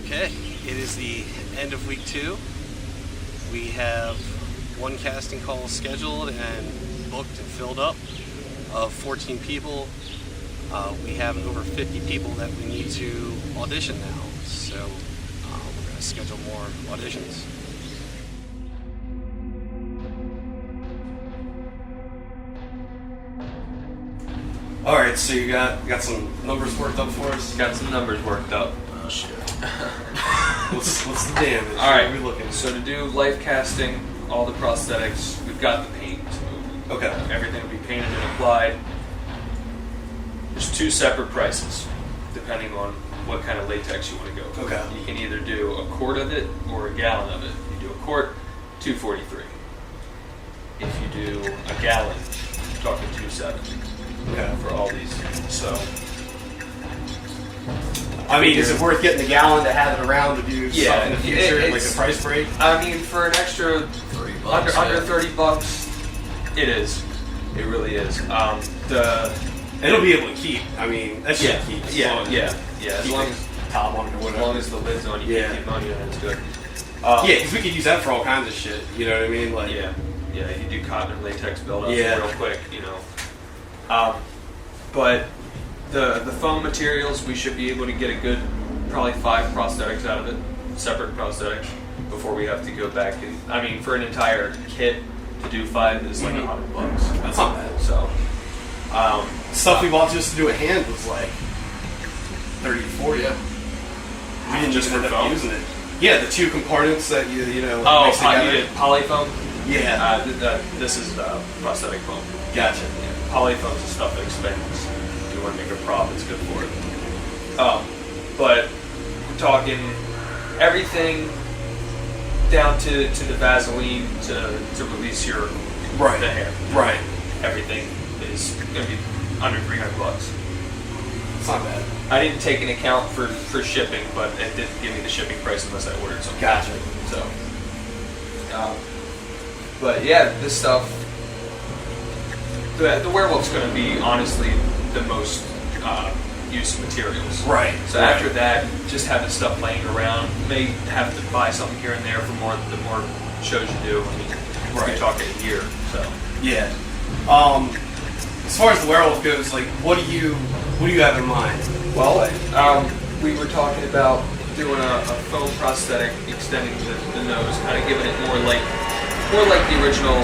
Okay, it is the end of week 2. We have one casting call scheduled and booked and filled up of 14 people. We have over 50 people that we need to audition now, so we're going to schedule more auditions. All right, so you got some numbers worked up for us? Got some numbers worked up. Oh shit. what's the damage? All right. What are we looking at? So to do life casting, all the prosthetics, we've got the paint. Okay. Everything will be painted and applied. There's 2 separate prices, depending on what kind of latex you want to go for. Okay. You can either do a quart of it or a gallon of it. If you do a quart, $243. If you do a gallon, you're talking $270. Okay. For all these. So I mean, is it worth getting the gallon to have it around to do stuff in the future, like a price break? I mean, for an extra under $30, it is. It really is. It'll be able to keep. I mean, that should keep. As long as top on it or as whatever. long as the lid's on, you can keep money on it. It's good. Yeah, because we could use that for all kinds of shit. You know what I mean? Like, yeah. You do cotton and latex build up Yeah. real quick. But the foam materials, we should be able to get a good, probably 5 prosthetics out of it, separate prosthetics, before we have to go back and. I mean, for an entire kit to do 5 is like $100. that's not bad. So, Stuff we bought just to do a hand was like 30 to 40. yeah. We didn't Just just end for up foam? using it. Yeah, the 2 components that you know. Oh, mix together. you did polyfoam? Yeah. This is prosthetic foam. Gotcha. Yeah, polyfoam's the stuff that expands. If you want to make a prop, it's good for it. But we're talking everything down to the Vaseline to release the hair. Right. Everything is going to be under $300. It's not bad. I didn't take an account for shipping, but it didn't give me the shipping price unless I ordered something. Gotcha. So, but yeah, this stuff. The werewolf's going to be honestly the most used materials. Right. So after that, just have the stuff laying around. You may have to buy something here and there for the more shows you do. I mean, we're talking a year. So Yeah. As far as the werewolf goes, like, what do you have in mind? well, we were talking about doing a foam prosthetic, extending the nose, kind of giving it more like the original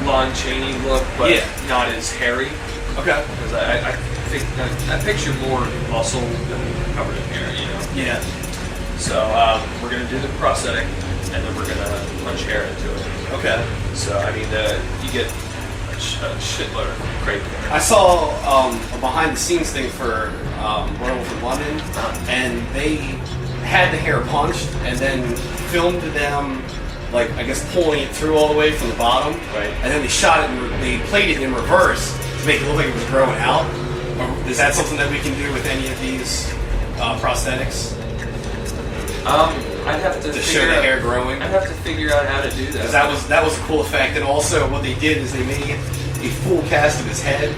Lon Chaney look, but not as hairy. Okay. Because I think I picture more muscle than covered in hair, Yeah. So we're gonna do the prosthetic, and then we're gonna punch hair into it. Okay. So I mean, you get a shitload of crazy hair. I saw a behind-the-scenes thing for Werewolf in London, and they had the hair punched and then filmed them, like, I guess pulling it through all the way from the bottom. Right. And then they shot it, and they played it in reverse to make it look like it was growing out. Is that something that we can do with any of these prosthetics? I'd have to show the hair growing? I'd have to figure out how to do that. Because that was a cool effect. And also what they did is they made a full cast of his head,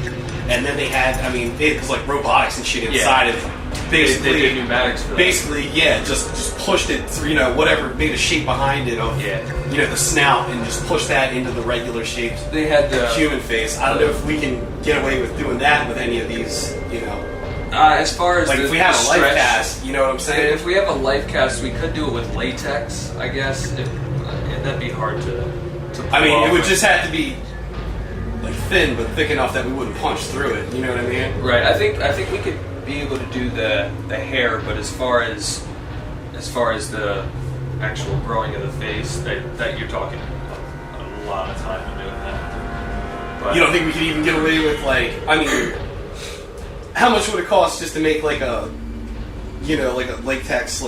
and then they had, it was like robotics and shit inside of it. Basically, they did pneumatics for that. Basically, just pushed it through, whatever, made a shape behind it of, the snout, and just pushed that into the regular shapes. They had the Human face. I don't know if we can get away with doing that with any of these, as far as like if we have a life stretch, cast, you know what I'm saying? If we have a life cast, we could do it with latex, I guess. That'd be hard to pull off. It would just have to be like thin, but thick enough that we wouldn't punch through it. You know what I mean? Right. I think we could be able to do the hair, but as far as the actual growing of the face, that you're talking a lot of time to doing that. But You don't think we could even get away with how much would it cost just to make like a latex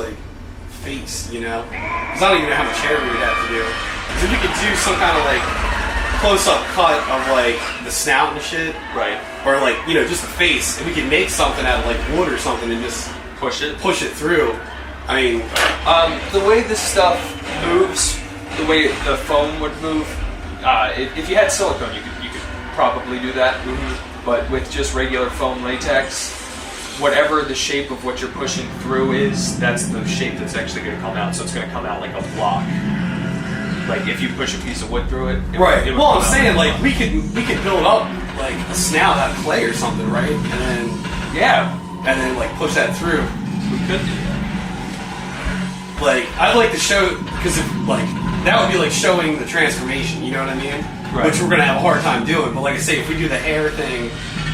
face? Because I don't even know how much hair we would have to do. So we could do some kind of close-up cut of the snout and shit, right, or just the face, and we could make something out of wood or something and just push it through. The way this stuff moves, the way the foam would move, if you had silicone, you could probably do that. But with just regular foam latex, whatever the shape of what you're pushing through is, that's the shape that's actually going to come out. So it's going to come out like a block. Like if you push a piece of wood through it. Right. It would Well, come I'm out. saying like we could build up like a snout out of clay or something, right? And then like push that through. We could do that. Like I'd like to show because like that would be like showing the transformation. You know what I mean? Right. Which we're gonna have a hard time doing. But like I say, if we do the hair thing,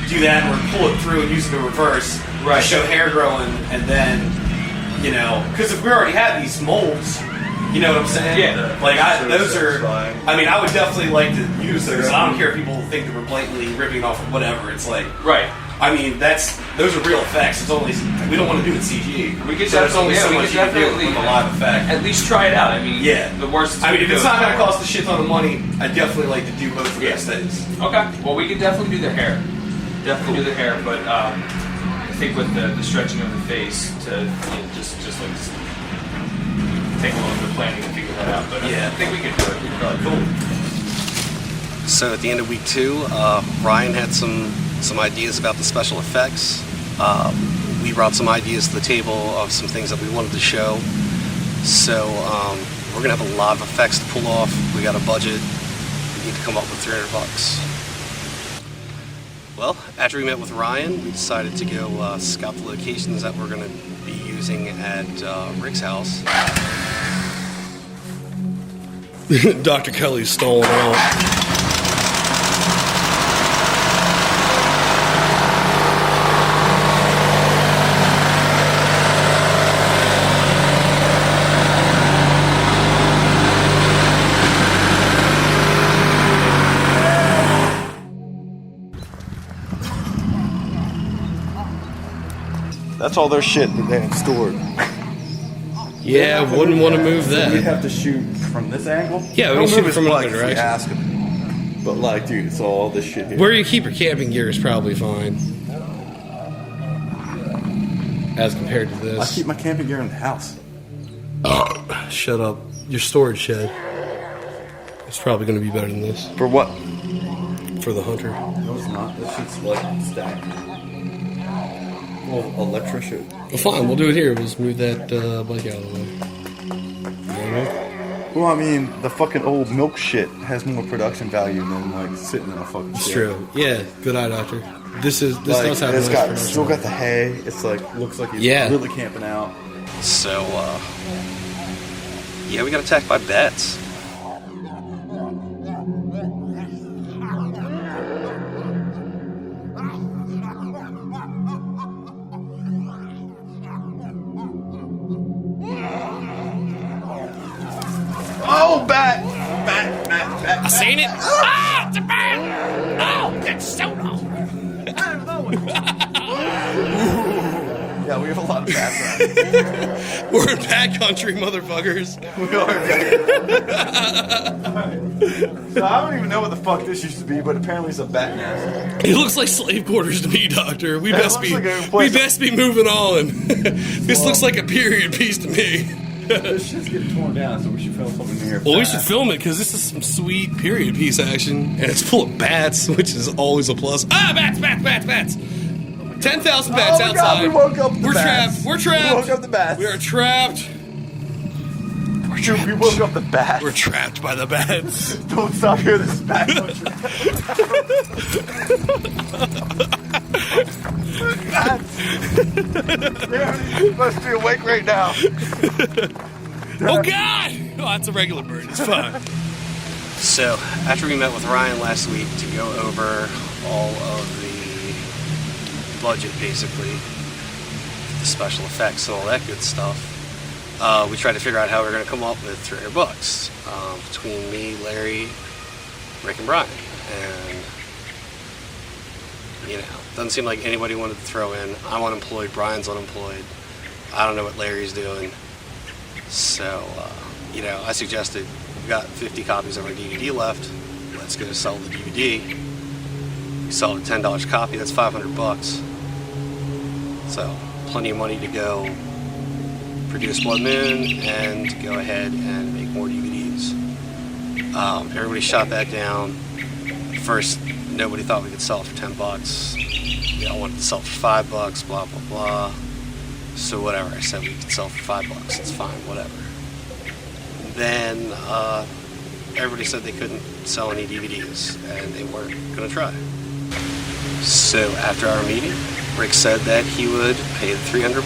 do that or pull it through and use it in reverse Right. to show hair growing, and then because if we already have these molds. You know what I'm saying? Yeah. Like those are. I mean, I would definitely like to use those. I don't care if people think that we're blatantly ripping off of whatever. It's like, Right. I mean, those are real effects. It's only we don't want to do it CG. We could so there's only so we much could you can do definitely with a live effect. At least try it out. I mean, Yeah. The worst. I mean, if it's not going to cost. cost a shit ton of money, I'd definitely like to do both of Yeah. those things. Okay. Well, we could definitely do the hair. Definitely do the hair, but I think with the stretching of the face to just like take a little bit of planning to figure that out. But Yeah. I think we could do it. We could probably do it. So at the end of week 2, Ryan had some ideas about the special effects. We brought some ideas to the table of some things that we wanted to show. So we're gonna have a lot of effects to pull off. We got a budget. We need to come up with $300. Well, after we met with Ryan, we decided to go scout the locations that we're gonna be using at Rick's house. Dr. Kelly's stolen out. That's all their shit that they have stored. Yeah, wouldn't want to move So we'd that. have to shoot from this angle. Yeah, we Don't can shoot move from his another butt if we direction. ask him. But like, dude, it's all this shit here. Where you keep your camping gear is probably fine. As compared to I this. keep my camping gear in the house. Shut up. Your storage shed. It's probably going to be better than this For what? for the hunter. No, it's not. This shit's like stacked. Well, electrician. Well, fine, we'll do it here. We'll just move that bike out of the way. You know? Well, I mean, the fucking old milk shit has more production value than like sitting in a fucking. It's shed. true. Yeah, good eye, doctor. This Like, does have it's nice got production still got value. the hay. It's like looks like he's Yeah. really camping out. So yeah, we got attacked by bats. Oh, bat! I seen it. Ah, it's a bat! Oh, that's so long. Yeah, we have a lot of bats around. We're in bat country, motherfuckers. We are. So I don't even know what the fuck this used to be, but apparently it's a bat nest. It looks like slave quarters to me, doctor. We best looks be like a place- we best be moving on. This looks like a period piece to me. This shit's getting torn down, so we should film something here. Well, we should film it because this is some sweet period piece action, and it's full of bats, which is always a plus. Ah, bats! 10,000 bats Oh my outside. God, we woke up the We're bats. trapped. We're trapped. We woke up the bats. We are trapped. Dude, we woke up the bats. We're trapped by the bats. Don't stop here. This is bat country. Bats. They're supposed to be awake right now. Oh God! Oh, that's a regular bird. It's fine. So after we met with Ryan last week to go over all of the budget, basically, the special effects and all that good stuff, we tried to figure out how we are going to come up with $300 between me, Larry, Rick, and Brian. And doesn't seem like anybody wanted to throw in. I'm unemployed, Brian's unemployed. I don't know what Larry's doing. So, I suggested we've got 50 copies of our DVD left. Let's go sell the DVD. We sell it at $10 a copy. That's $500. So, plenty of money to go produce Blood Moon and go ahead and make more DVDs. Everybody shot that down. First, nobody thought we could sell it for $10. I wanted to sell for $5, blah blah blah. So whatever, I said we could sell for $5. It's fine, whatever. Then everybody said they couldn't sell any DVDs and they weren't gonna try. So after our meeting, Rick said that he would pay the $300